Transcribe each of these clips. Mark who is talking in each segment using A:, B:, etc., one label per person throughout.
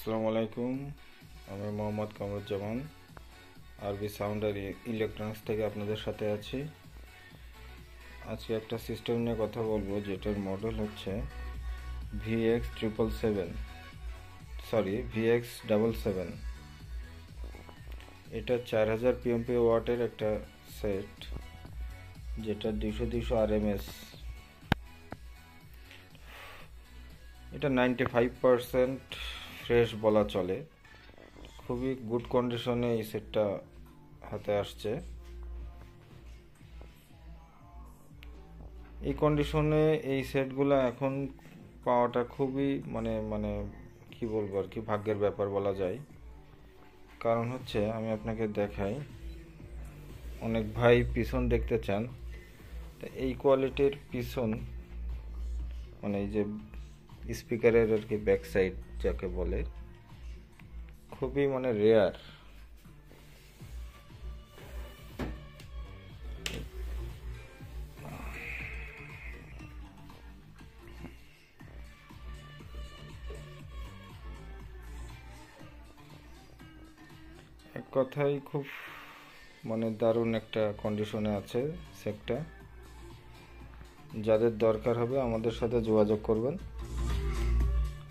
A: আসসালামু আলাইকুম, আমি মোহাম্মদ কামরুজ্জামান আরবি সাউন্ড আর ইলেকট্রনিক্স থেকে আপনাদের সাথে আছি। আজকে একটা সিস্টেম নিয়ে কথা বলবো যেটার মডেল হচ্ছে VX777। এটা 4000 PMP ওয়াটের একটা সেট, যেটা 200 RMS। এটা 95% ফ্রেশ বলা চলে। খুবই গুড কন্ডিশনে এই সেটটা হাতে আসছে। এই কন্ডিশনে এই সেটগুলো এখন পাওয়াটা খুবই মানে কি বলবো আর কি, ভাগ্যের ব্যাপার বলা যায়। কারণ হচ্ছে, আমি আপনাকে দেখাই, অনেক ভাই পিছন দেখতে চান, তা এই কোয়ালিটির পিছন, মানে এই যে স্পিকারের আর কি ব্যাক সাইড যাকে বলে, খুবই রেয়ার। এক কথায় খুব দারুণ একটা কন্ডিশনে আছে সেটটা। যাদের দরকার হবে আমাদের সাথে যোগাযোগ করবেন।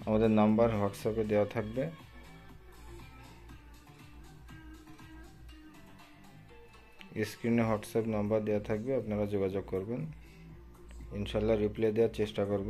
A: আমাদের নাম্বার হোয়াটসঅ্যাপে দেওয়া থাকবে। স্ক্রিনে হোয়াটসঅ্যাপ নাম্বার দেওয়া থাকবে, আপনারা যোগাযোগ করবেন। ইনশাল্লাহ রিপ্লাই দেওয়ার চেষ্টা করব।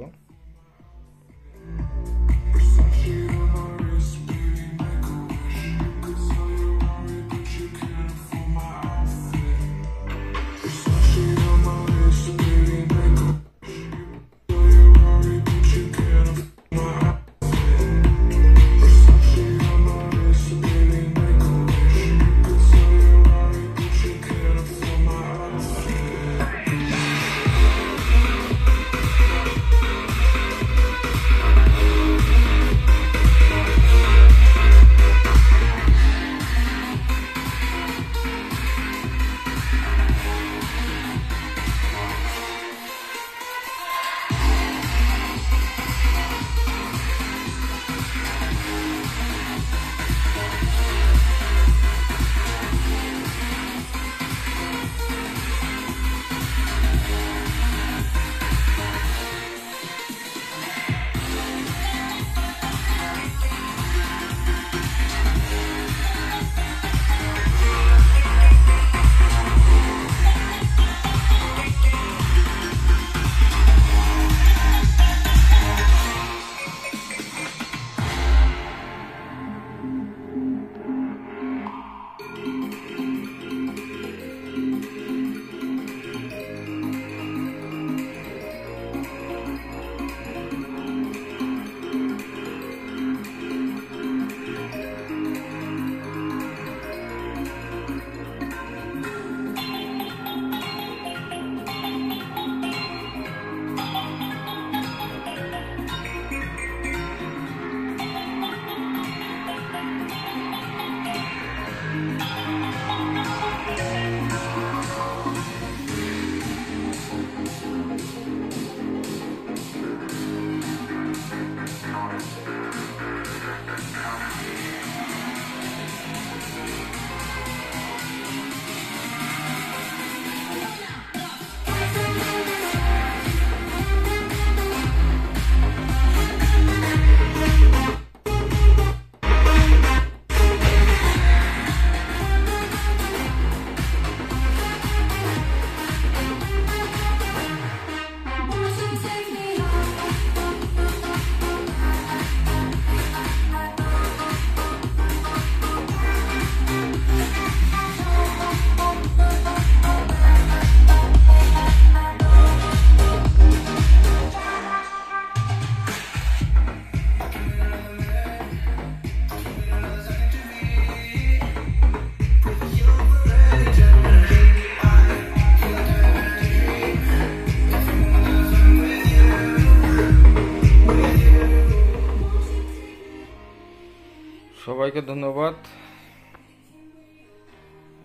A: সবাইকে ধন্যবাদ।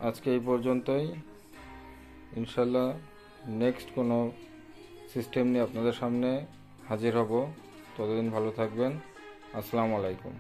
A: আজকে এই পর্যন্তই। ইনশাল্লাহ নেক্সট কোনো সিস্টেম নিয়ে আপনাদের সামনে হাজির হব। ততদিন ভালো থাকবেন। আসসালামু আলাইকুম।